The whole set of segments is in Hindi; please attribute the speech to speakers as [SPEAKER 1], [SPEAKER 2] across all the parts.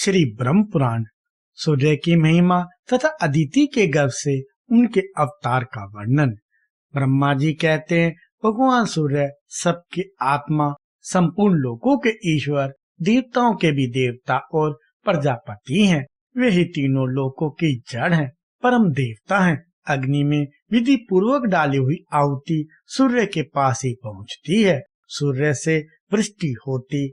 [SPEAKER 1] श्री ब्रह्म पुराण। सूर्य की महिमा तथा अदिति के गर्भ से उनके अवतार का वर्णन। ब्रह्मा जी कहते हैं, भगवान सूर्य सबकी आत्मा, संपूर्ण लोकों के ईश्वर, देवताओं के भी देवता और प्रजापति हैं। वे ही तीनों लोकों की जड़ हैं, परम देवता हैं। अग्नि में विधि पूर्वक डाली हुई आहुति सूर्य के पास ही पहुंचती है। सूर्य से वृष्टि होती,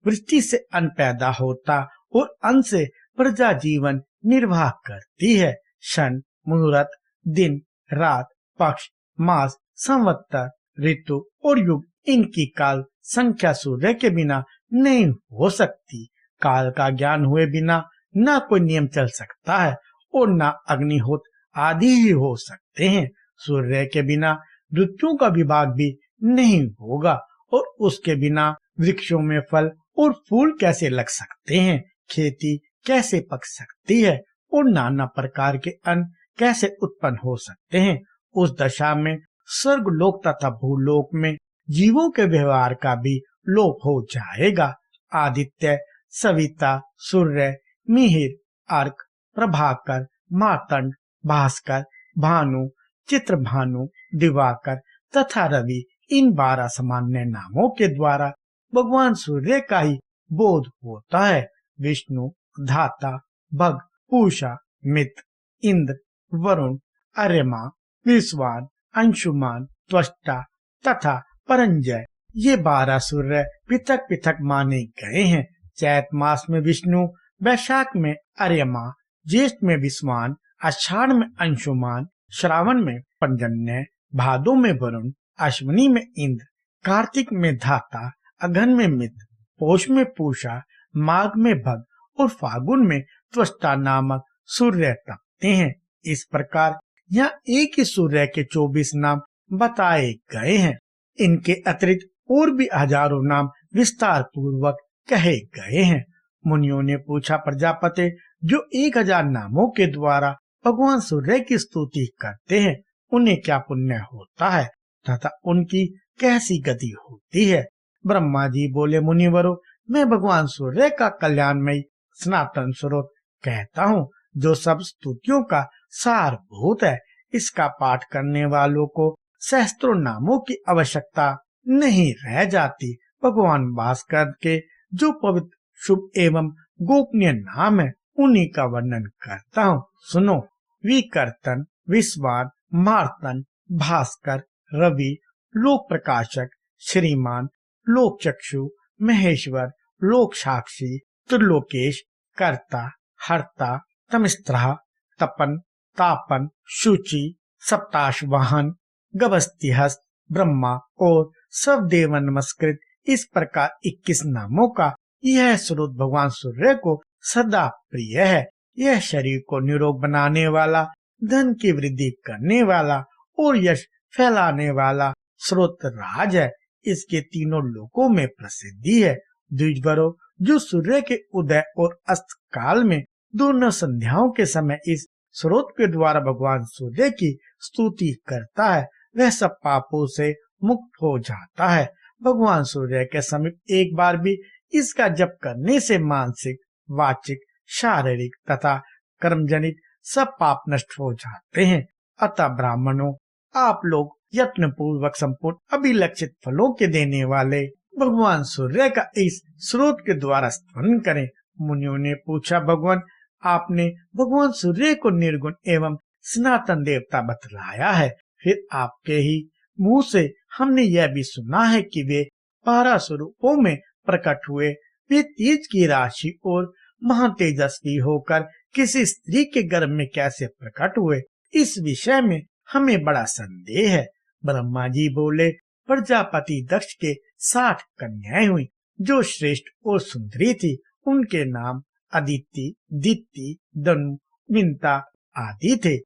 [SPEAKER 1] वृष्टि से अन्न पैदा होता और अन्न से प्रजा जीवन निर्वाह करती है। क्षण, मुहूर्त, दिन, रात, पक्ष, मास, संवत्सर, ऋतु और युग, इनकी काल संख्या सूर्य के बिना नहीं हो सकती। काल का ज्ञान हुए बिना न कोई नियम चल सकता है और न अग्निहोत्र आदि ही हो सकते हैं। सूर्य के बिना ऋतुओं का विभाग भी नहीं होगा और उसके बिना वृक्षों में फल और फूल कैसे लग सकते हैं, खेती कैसे पक सकती है और नाना प्रकार के अन्न कैसे उत्पन्न हो सकते हैं। उस दशा में स्वर्ग लोक तथा भूलोक में जीवों के व्यवहार का भी लोप हो जाएगा। आदित्य, सविता, सूर्य, मिहिर, अर्क, प्रभाकर, मार्तंड, भास्कर, भानु, चित्रभानु, दिवाकर तथा रवि, इन 12 सामान्य नामों के द्वारा भगवान सूर्य का ही बोध होता है। विष्णु, धाता, भग, पूषा, मित्र, इंद्र, वरुण, अर्यमा, विश्वान, अंशुमान, त्वष्टा तथा परंजय, ये 12 सूर्य पृथक पृथक माने गए हैं। चैत मास में विष्णु, वैशाख में अर्यमा, ज्येष्ठ में विश्वान, आषाढ़ में अंशुमान, श्रावण में पर्जन्य, भादो में वरुण, अश्विनी में इंद्र, कार्तिक में धाता, अगहन में मित्र, पौष में पूषा, माघ में भग और फागुन में त्वष्टा नामक सूर्य तपते हैं। इस प्रकार यहाँ एक ही सूर्य के 24 नाम बताए गए हैं। इनके अतिरिक्त और भी हजारों नाम विस्तार पूर्वक कहे गए हैं। मुनियों ने पूछा, प्रजापति, जो 1000 नामों के द्वारा भगवान सूर्य की स्तुति करते हैं, उन्हें क्या पुण्य होता है तथा उनकी कैसी गति होती है? ब्रह्मा जी बोले, मुनिवरों, मैं भगवान सूर्य का कल्याणमयी सनातन स्रोत कहता हूँ, जो सब स्तुतियों का सारभूत है। इसका पाठ करने वालों को सहस्त्रों नामों की आवश्यकता नहीं रह जाती। भगवान भास्कर के जो पवित्र, शुभ एवं गोपनीय नाम है, उन्हीं का वर्णन करता हूँ, सुनो। विकर्तन, विश्वान, मार्तन, भास्कर, रवि, लोक प्रकाशक, श्रीमान, लोक चक्षु, महेश्वर, लोक साक्षी, त्रिलोकेश, कर्ता, हर्ता, तमिस्त्रः, तपन, तापन, शुचि, सप्ताश वाहन, गभस्तिहस्त, ब्रह्मा और सब देव नमस्कृत, इस प्रकार 21 नामों का यह स्रोत भगवान सूर्य को सदा प्रिय है। यह शरीर को निरोग बनाने वाला, धन की वृद्धि करने वाला और यश फैलाने वाला स्रोत राज है। इसके तीनों लोकों में प्रसिद्धि है। द्विजवरों, जो सूर्य के उदय और अस्त काल में दोनों संध्याओं के समय इस स्रोत के द्वारा भगवान सूर्य की स्तुति करता है, वह सब पापों से मुक्त हो जाता है। भगवान सूर्य के समीप एक बार भी इसका जप करने से मानसिक, वाचिक, शारीरिक तथा कर्मजनित सब पाप नष्ट हो जाते हैं। अतः ब्राह्मणों, आप लोग यत्न पूर्वक संपूर्ण अभिलक्षित फलों के देने वाले भगवान सूर्य का इस स्रोत के द्वारा स्तवन करें। मुनियों ने पूछा, भगवान, आपने भगवान सूर्य को निर्गुण एवं सनातन देवता बतलाया है, फिर आपके ही मुंह से हमने यह भी सुना है कि वे 12 स्वरूपों में प्रकट हुए। वे तेज की राशि और महातेजस्वी होकर किसी स्त्री के गर्भ में कैसे प्रकट हुए, इस विषय में हमें बड़ा संदेह है। ब्रह्मा जी बोले, प्रजापति दक्ष के 60 कन्याएं हुई, जो श्रेष्ठ और सुंदरी थी। उनके नाम अदिति, दिति, दनु, विंता आदि थे।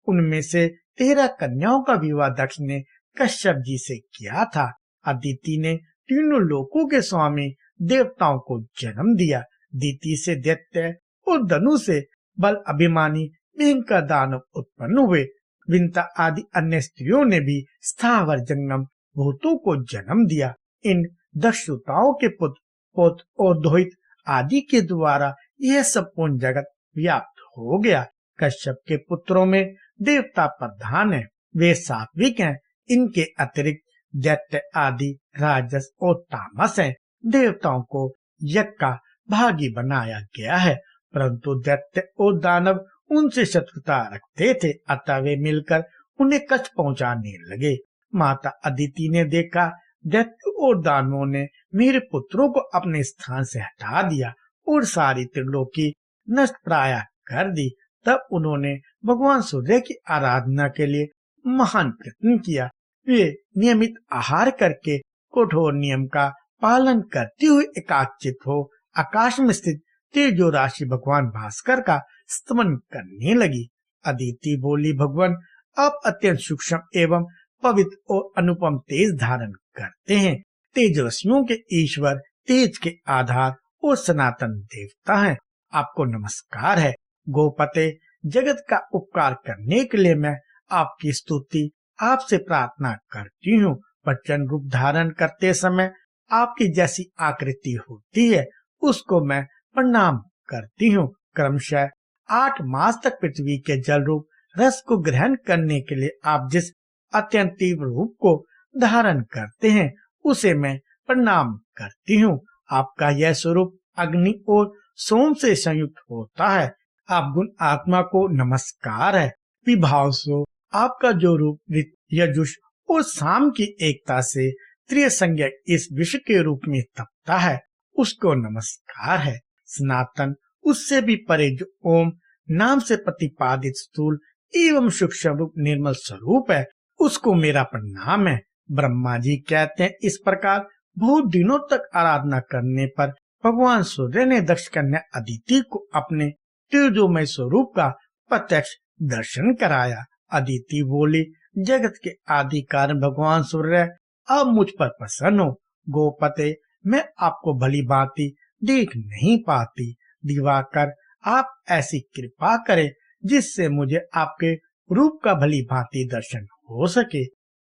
[SPEAKER 1] उनमें से 13 कन्याओं का विवाह दक्ष ने कश्यप जी से किया था। अदिति ने तीनों लोकों के स्वामी देवताओं को जन्म दिया। दिति से दैत्य और दनु से बल अभिमानी भयंकर दानव उत्पन्न हुए। विंता आदि अन्य स्त्रियों ने भी स्थावर जंगम भूतों को जन्म दिया। इन दक्षताओं के पुत्र, पौत्र और दोहित आदि के द्वारा यह संपूर्ण जगत व्याप्त हो गया। कश्यप के पुत्रों में देवता प्रधान है, वे सात्विक हैं। इनके अतिरिक्त दैत्य आदि राजस और तामस हैं। देवताओं को यज्ञ का भागी बनाया गया है, परंतु दैत्य और दानव उनसे शत्रुता रखते थे, अतः वे मिलकर उन्हें कष्ट पहुंचाने लगे। माता अदिति ने देखा दैत्य और दानवों ने मेरे पुत्रों को अपने स्थान से हटा दिया और सारी त्रिलोकी नष्ट प्राय कर दी। तब उन्होंने भगवान सूर्य की आराधना के लिए महान प्रयत्न किया। वे नियमित आहार करके कठोर नियम का पालन करते हुए एकाग्रचित हो आकाश में स्थित तेजो राशि भगवान भास्कर का स्तमन करने लगी। अदिति बोली, भगवान आप अत्यंत सूक्ष्म एवं पवित्र और अनुपम तेज धारण करते हैं। तेजस्वियों के ईश्वर, तेज के आधार और सनातन देवता हैं। आपको नमस्कार है। गोपते, जगत का उपकार करने के लिए मैं आपकी स्तुति आपसे प्रार्थना करती हूँ। वचन रूप धारण करते समय आपकी जैसी आकृति होती है उसको मैं प्रणाम करती हूँ। क्रमशः 8 मास तक पृथ्वी के जल रूप रस को ग्रहण करने के लिए आप जिस अत्यंत तीव्र रूप को धारण करते हैं उसे मैं प्रणाम करती हूँ। आपका यह स्वरूप अग्नि और सोम से संयुक्त होता है। आप गुण आत्मा को नमस्कार है। विभाव सो आपका जो रूप यजुष और साम की एकता से त्रिसंज्ञक इस विश्व के रूप में तपता है उसको नमस्कार है। सनातन, उससे भी परे जो ओम नाम से प्रतिपादित स्थूल एवं सूक्ष्म रूप निर्मल स्वरूप है उसको मेरा प्रणाम है। ब्रह्मा जी कहते हैं, इस प्रकार बहुत दिनों तक आराधना करने पर भगवान सूर्य ने दक्ष कन्या अदिति को अपने तेजोमय स्वरूप का प्रत्यक्ष दर्शन कराया। अदिति बोली, जगत के आदि कारण भगवान सूर्य अब मुझ पर प्रसन्न हो। गोपते, मैं आपको भली भांति देख नहीं पाती। दिवाकर, आप ऐसी कृपा करें जिससे मुझे आपके रूप का भली भांति दर्शन हो सके।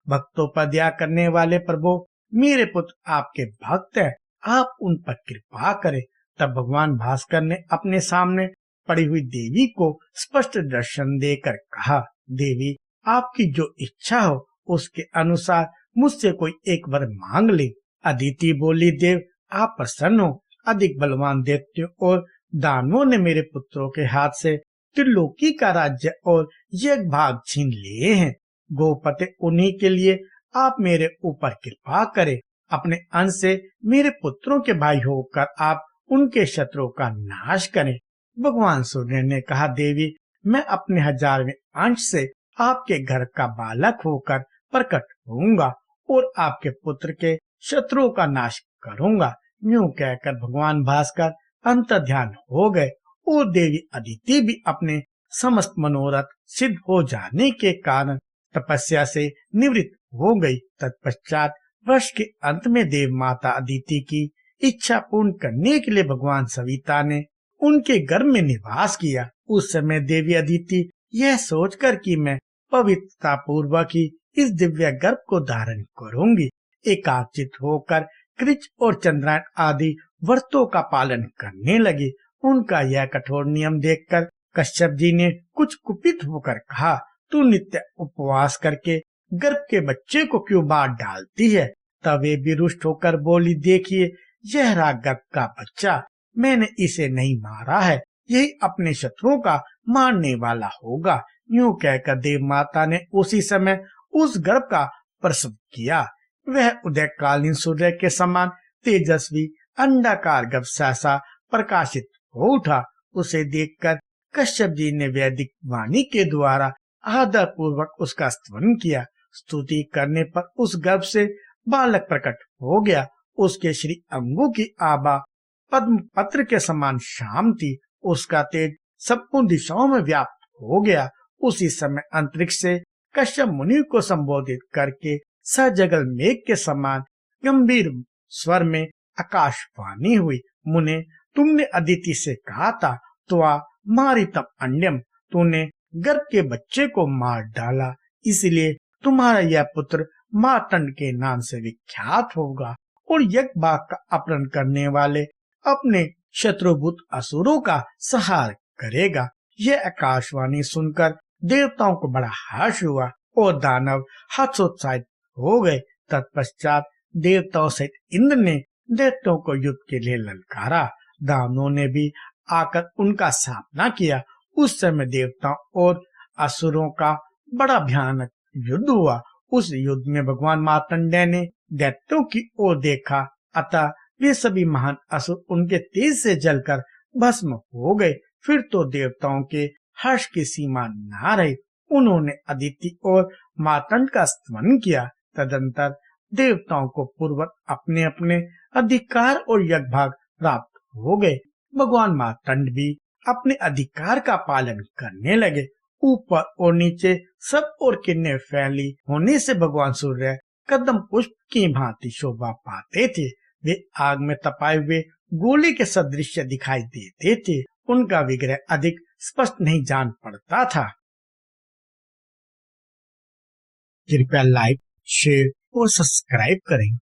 [SPEAKER 1] भक्तों पर दया करने वाले प्रभु, मेरे पुत्र आपके भक्त हैं, आप उन पर कृपा करें। तब भगवान भास्कर ने अपने सामने पड़ी हुई देवी को स्पष्ट दर्शन देकर कहा, देवी, आपकी जो इच्छा हो उसके अनुसार मुझसे कोई एक वर मांग ले। अदिति बोली, देव, आप प्रसन्न हो। अधिक बलवान दैत्यों और दानवों ने मेरे पुत्रों के हाथ से त्रिलोकी का राज्य और यज्ञ भाग छीन लिए हैं। गोपते, उन्हीं के लिए आप मेरे ऊपर कृपा करें। अपने अंश से मेरे पुत्रों के भाई होकर आप उनके शत्रुओं का नाश करें। भगवान सूर्य ने कहा, देवी, मैं अपने 1000वें अंश से आपके घर का बालक होकर प्रकट होऊंगा और आपके पुत्र के शत्रुओं का नाश करूंगा। यूं कहकर भगवान भास्कर अंतर्ध्यान हो गए और देवी अदिति भी अपने समस्त मनोरथ सिद्ध हो जाने के कारण तपस्या से निवृत्त हो गई। तत्पश्चात वर्ष के अंत में देव माता अदिति की इच्छा पूर्ण करने के लिए भगवान सविता ने उनके गर्भ में निवास किया। उस समय देवी अदिति यह सोचकर कि मैं पवित्रता पूर्वक ही इस दिव्य गर्भ को धारण करूंगी, एकाग्रचित होकर कृच और चंद्रायन आदि व्रतों का पालन करने लगी। उनका यह कठोर नियम देखकर कश्यप जी ने कुछ कुपित होकर कहा, तू नित्य उपवास करके गर्भ के बच्चे को क्यों बाहर डालती है? तब वे भी रुष्ट होकर बोली, देखिए, यह रहा गर्भ का बच्चा, मैंने इसे नहीं मारा है, यही अपने शत्रुओं का मारने वाला होगा। यूं कहकर देव माता ने उसी समय उस गर्भ का प्रसव किया। वह उदयकालीन सूर्य के समान तेजस्वी अंडाकार गर्भ सहसा प्रकाशित हो उठा। उसे देखकर कश्यप जी ने वैदिक वाणी के द्वारा आदर पूर्वक उसका स्तवन किया। स्तुति करने पर उस गर्भ से बालक प्रकट हो गया। उसके श्री अंगों की आभा पद्म पत्र के समान श्याम थी। उसका तेज संपूर्ण दिशाओं में व्याप्त हो गया। उसी समय अंतरिक्ष से कश्यप मुनि को संबोधित करके सजगल मेघ के समान गंभीर स्वर में आकाशवाणी हुई, मुने, तुमने अदिति से कहा था, त्वा मारितम अंड्यम, तूने गर्भ के बच्चे को मार डाला, इसलिए तुम्हारा यह पुत्र मार्तंड के नाम से विख्यात होगा और यज्ञ भाग का अपहरण करने वाले अपने शत्रुभूत असुरों का संहार करेगा। यह आकाशवाणी सुनकर देवताओं को बड़ा हर्ष हुआ और दानव हर्षोत्साहित हो गए। तत्पश्चात देवताओं सहित इंद्र ने दैत्यों को युद्ध के लिए ललकारा। दानवों ने भी आकर उनका सामना किया। उस समय देवताओं और असुरों का बड़ा भयानक युद्ध हुआ। उस युद्ध में भगवान मार्तंडेय ने दैत्यों की ओर देखा, अतः वे सभी महान असुर उनके तेज से जलकर भस्म हो गए। फिर तो देवताओं के हर्ष की सीमा न रही। उन्होंने अदिति और मार्तंड का स्तमन किया। तदंतर देवताओं को पूर्वक अपने अपने अधिकार और यज्ञभाग प्राप्त हो गए। भगवान मार्तंड भी अपने अधिकार का पालन करने लगे। ऊपर और नीचे सब ओर किरणें फैली होने से भगवान सूर्य कदम पुष्प की भांति शोभा पाते थे। वे आग में तपाए हुए गोले के सदृश दिखाई देते थे। उनका विग्रह अधिक स्पष्ट नहीं जान पड़ता था। कृपया लाइक, शेयर और सब्सक्राइब करें।